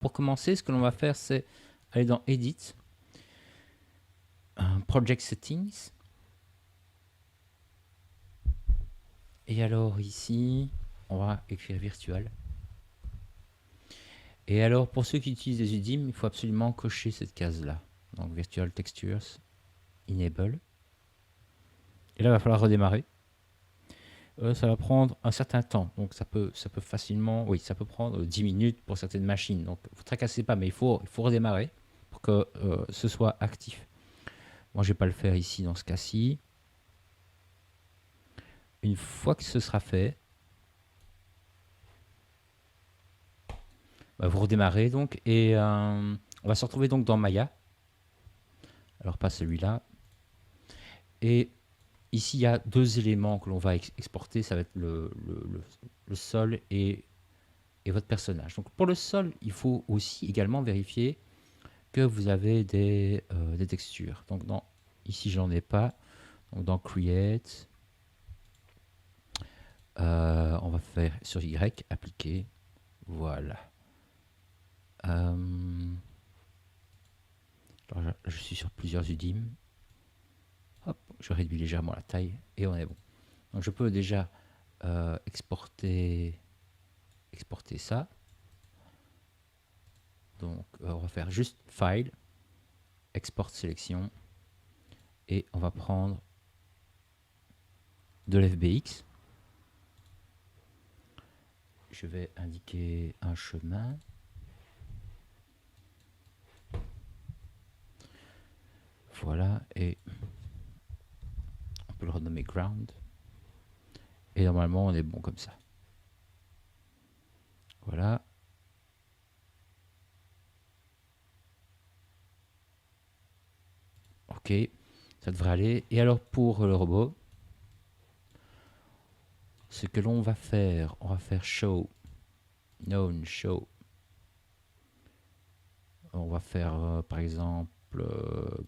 pour commencer, ce que l'on va faire, c'est aller dans Edit, Project Settings. Et alors ici, on va écrire Virtual. Et alors, pour ceux qui utilisent les UDIM, il faut absolument cocher cette case-là. Donc, Virtual Textures, Enable. Et là, il va falloir redémarrer. Ça va prendre un certain temps. Donc, ça peut facilement... Oui, ça peut prendre 10 minutes pour certaines machines. Donc, ne vous tracassez pas, mais il faut redémarrer pour que ce soit actif. Moi, je ne vais pas le faire ici, dans ce cas-ci. Une fois que ce sera fait, vous redémarrez donc. Et on va se retrouver donc dans Maya. Alors, pas celui-là. Et ici, il y a deux éléments que l'on va exporter. Ça va être le sol et votre personnage. Donc, pour le sol, il faut aussi également vérifier que vous avez des textures. Donc, ici, j'en ai pas. Donc, dans Create, on va faire sur Y, appliquer. Voilà. Alors, je suis sur plusieurs UDIM. Hop, je réduis légèrement la taille et on est bon. Donc, je peux déjà exporter ça. Donc, on va faire juste File, Export Sélection, et on va prendre de l'FBX. Je vais indiquer un chemin. Voilà, et on peut le renommer Ground. Et normalement, on est bon comme ça. Voilà. Ok, ça devrait aller. Et alors, pour le robot, ce que l'on va faire, on va faire Show, Known Show. On va faire, par exemple,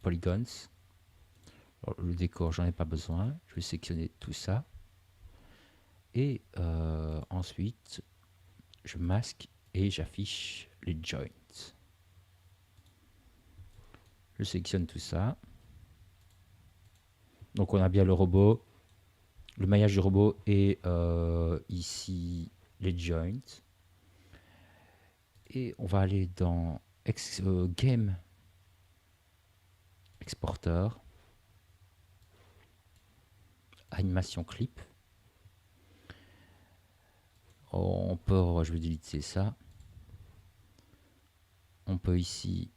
Polygons. Alors, le décor, j'en ai pas besoin. Je vais sélectionner tout ça. Et ensuite, je masque et j'affiche les joints. Je sélectionne tout ça. Donc on a bien le robot, le maillage du robot et ici les joints. Et on va aller dans Game Exporter, Animation Clip. On peut, je vais déliter ça. On peut ici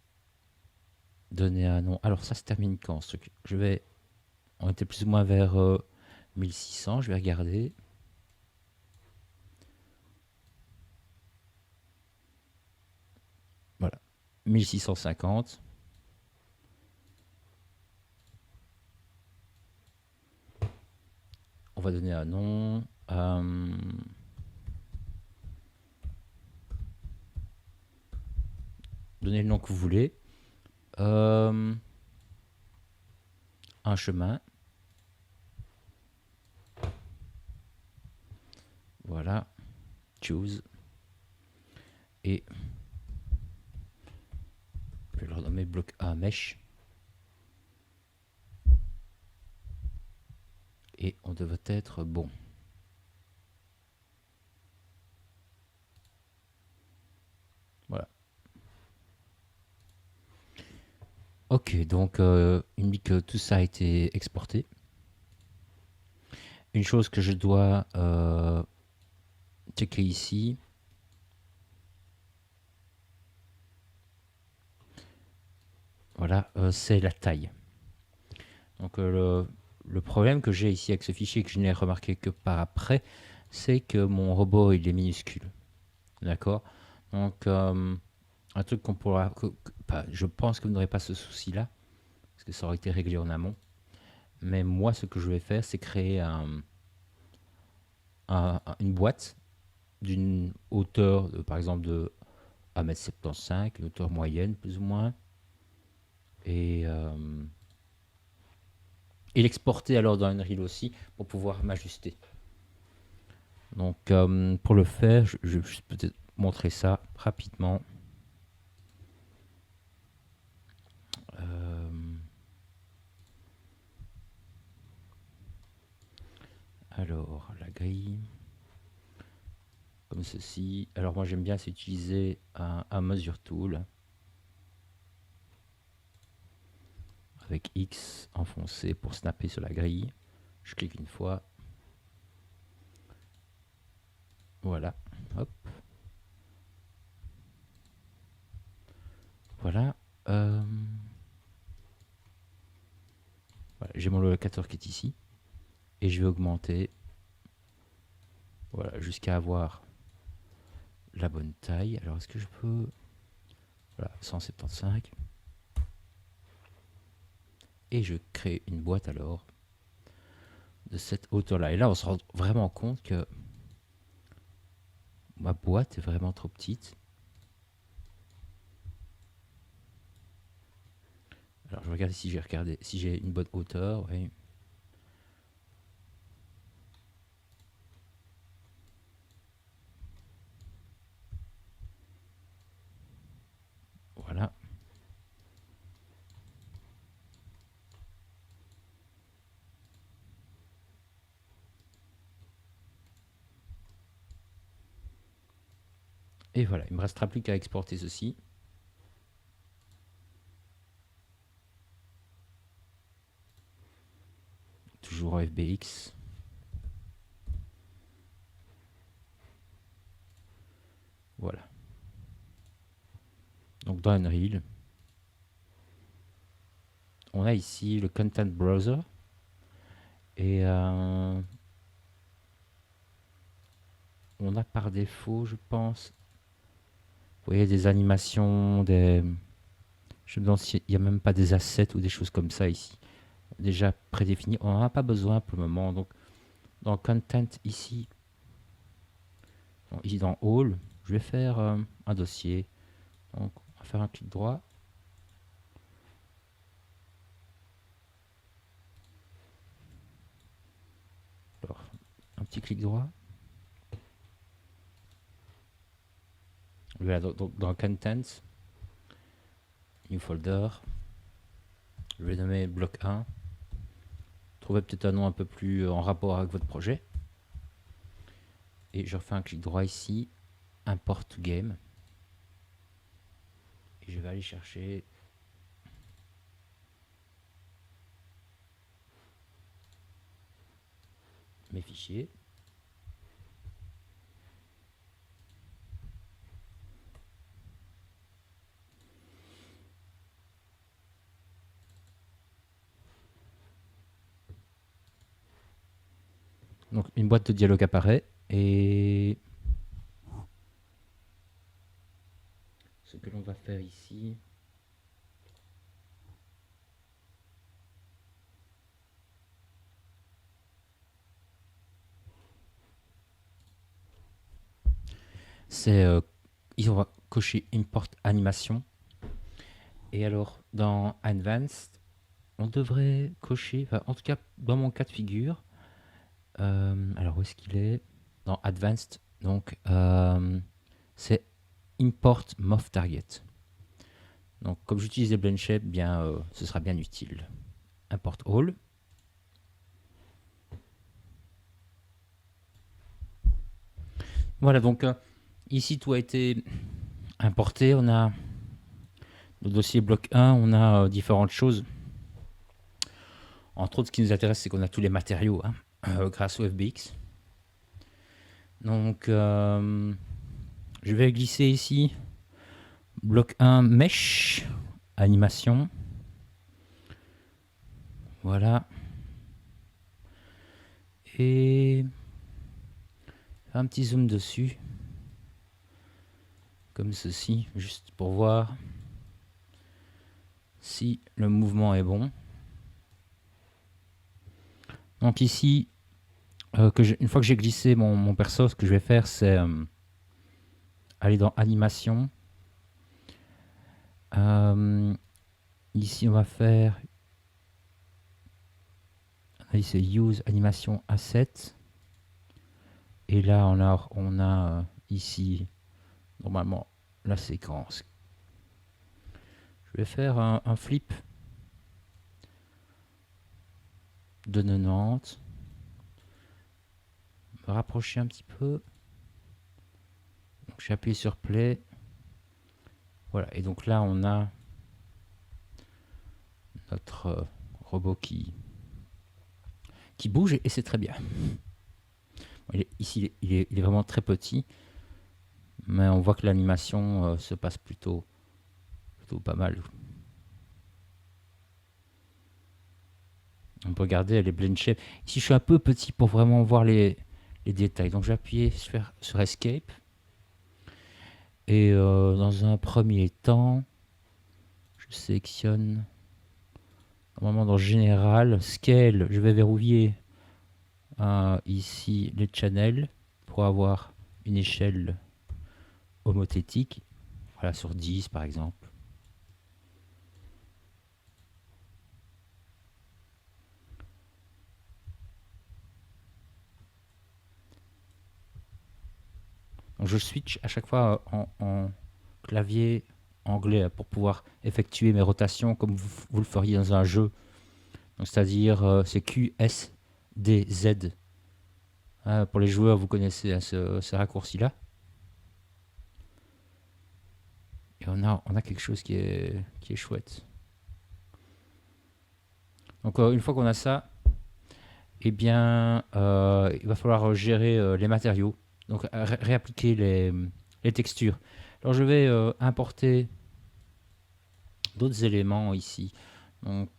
donner un nom. Alors ça se termine quand ce truc? On était plus ou moins vers 1600, je vais regarder. Voilà, 1650. On va donner un nom. Donnez le nom que vous voulez. Un chemin. Voilà. Choose. Et je vais le renommer bloc A mesh. Et on devrait être bon. Voilà. Ok, donc il me dit que tout ça a été exporté. Une chose que je dois checker ici. Voilà, c'est la taille. Donc le problème que j'ai ici avec ce fichier, que je n'ai remarqué que par après, c'est que mon robot il est minuscule. D'accord. Donc un truc qu'on pourra... je pense que vous n'aurez pas ce souci-là, parce que ça aurait été réglé en amont. Mais moi, ce que je vais faire, c'est créer une boîte d'une hauteur, par exemple, de 1,75 m, une hauteur moyenne, plus ou moins. Et l'exporter alors dans Unreal aussi, pour pouvoir m'ajuster. Donc, pour le faire, je vais juste peut-être montrer ça rapidement. Alors, la grille, comme ceci. Alors, moi, j'aime bien utiliser un Measure Tool avec X enfoncé pour snapper sur la grille. Je clique une fois. Voilà. Hop. Voilà. Voilà. J'ai mon locateur qui est ici. Et je vais augmenter. Voilà, jusqu'à avoir la bonne taille. Alors, est-ce que je peux... Voilà, 175. Et je crée une boîte alors de cette hauteur-là. Et là, on se rend vraiment compte que ma boîte est vraiment trop petite. Alors, je regarde si j'ai une bonne hauteur. Oui. Voilà. Et voilà, il me restera plus qu'à exporter ceci. Toujours en FBX. Voilà. Donc dans Unreal, on a ici le Content Browser. Et on a par défaut, je pense, vous voyez, des animations, je me demande s'il n'y a même pas des assets ou des choses comme ça ici, déjà prédéfinies. On n'en a pas besoin pour le moment. Donc, dans Content, ici dans All, je vais faire un dossier. Donc, on va faire un clic droit. Alors, un petit clic droit. Voilà, donc dans Content, New Folder, je vais nommer bloc 1. Trouvez peut-être un nom un peu plus en rapport avec votre projet. Et je refais un clic droit ici, Import to Game. Et je vais aller chercher mes fichiers. Donc une boîte de dialogue apparaît et ce que l'on va faire ici, c'est ici on va cocher Import Animation. Et alors dans Advanced, on devrait cocher, enfin, en tout cas dans mon cas de figure, alors où est-ce qu'il est? Dans Advanced, donc c'est Import Move Target. Donc comme j'utilise Blend Shape, bien ce sera bien utile. Import All. Voilà, donc ici tout a été importé. On a le dossier bloc 1, on a différentes choses. Entre autres, ce qui nous intéresse, c'est qu'on a tous les matériaux grâce au FBX. Donc, je vais glisser ici bloc 1 Mesh, animation. Voilà. Et un petit zoom dessus. Comme ceci, juste pour voir si le mouvement est bon. Donc ici, une fois que j'ai glissé mon perso, ce que je vais faire, c'est aller dans Animation. Ici, on va faire... Ici, c'est Use Animation Asset. Et là, on a ici, normalement, la séquence. Je vais faire un flip de 90. le rapprocher un petit peu. Donc j'ai appuyé sur play. Voilà, et donc là on a notre robot qui bouge et c'est très bien. Ici il est vraiment très petit, mais on voit que l'animation se passe plutôt pas mal. On peut regarder les blend shape. Ici je suis un peu petit pour vraiment voir les détails, donc j'ai appuyé sur Escape. Et dans un premier temps, je sélectionne normalement dans Général, Scale, je vais verrouiller ici les channels pour avoir une échelle homothétique, voilà, sur 10 par exemple. Donc je switch à chaque fois en clavier anglais pour pouvoir effectuer mes rotations comme vous le feriez dans un jeu. C'est-à-dire c'est Q, S, D, Z. Pour les joueurs, vous connaissez ce raccourci-là. Et on a quelque chose qui est chouette. Donc une fois qu'on a ça, eh bien, il va falloir gérer les matériaux. Donc réappliquer les textures. Alors je vais importer d'autres éléments ici. Donc,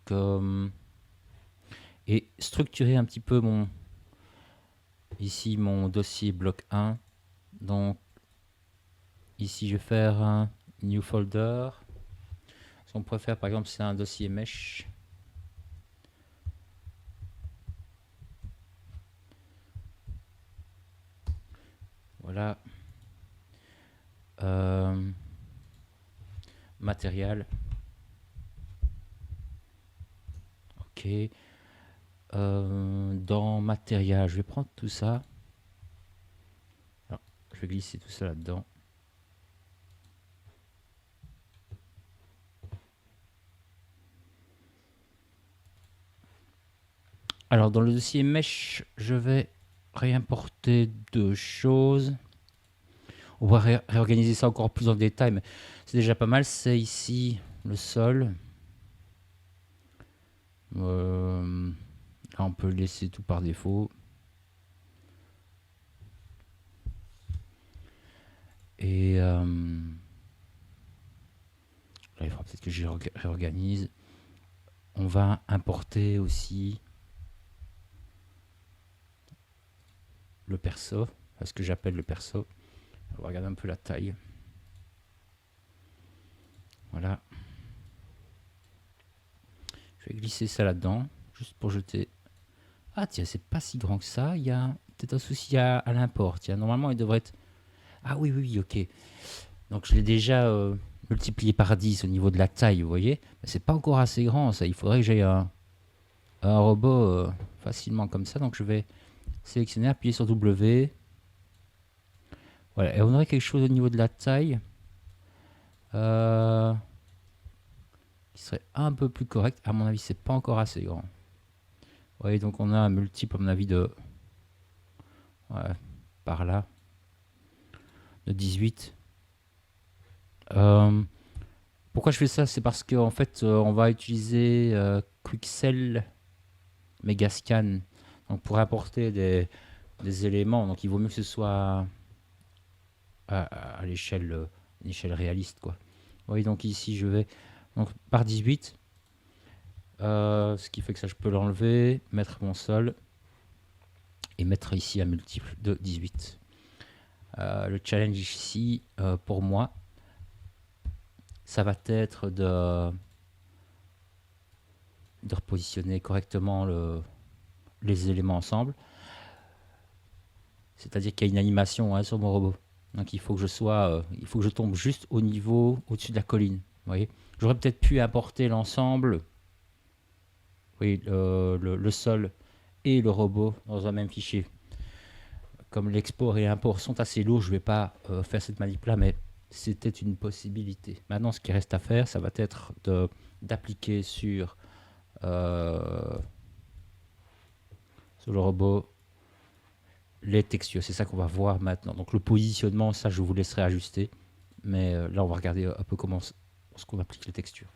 et structurer un petit peu ici mon dossier bloc 1. Donc ici je vais faire un new folder. Ce qu'on pourrait faire par exemple, c'est un dossier mesh. Voilà. Matériel. Ok. Dans matériel, je vais prendre tout ça. Alors, je vais glisser tout ça là-dedans. Alors, dans le dossier mesh, je vais réimporter deux choses. On va réorganiser ça encore plus en détail, mais c'est déjà pas mal. C'est ici le sol. Là, on peut laisser tout par défaut. Et là, il faudra peut-être que je réorganise. On va importer aussi le perso, ce que j'appelle le perso. On va regarder un peu la taille. Voilà. Je vais glisser ça là-dedans, juste pour jeter. Ah tiens, c'est pas si grand que ça. Il y a peut-être un souci à l'import. Tiens, normalement, il devrait être... Ah oui, ok. Donc je l'ai déjà multiplié par 10 au niveau de la taille, vous voyez. Mais c'est pas encore assez grand, ça. Il faudrait que j'aie un robot facilement comme ça. Donc je vais sélectionner, appuyer sur W. Voilà, et on aurait quelque chose au niveau de la taille qui serait un peu plus correct. À mon avis, c'est pas encore assez grand. Vous voyez, donc on a un multiple, à mon avis, de... Ouais, par là. De 18. Pourquoi je fais ça? C'est parce qu'en fait, on va utiliser Quixel Megascan donc pour apporter des éléments. Donc il vaut mieux que ce soit à l'échelle une échelle réaliste, quoi. Vous voyez, donc ici je vais donc par 18, ce qui fait que ça je peux l'enlever, mettre mon sol et mettre ici un multiple de 18. Le challenge ici pour moi, ça va être de repositionner correctement les éléments ensemble. C'est-à-dire qu'il y a une animation sur mon robot. Donc il faut que il faut que je tombe juste au niveau au-dessus de la colline. Vous voyez, j'aurais peut-être pu importer l'ensemble, oui, le sol et le robot dans un même fichier. Comme l'export et l'import sont assez lourds, je ne vais pas faire cette manip-là, mais c'était une possibilité. Maintenant, ce qui reste à faire, ça va être d'appliquer sur le robot les textures. C'est ça qu'on va voir maintenant. Donc le positionnement, ça je vous laisserai ajuster. Mais là, on va regarder un peu comment ce qu'on applique les textures.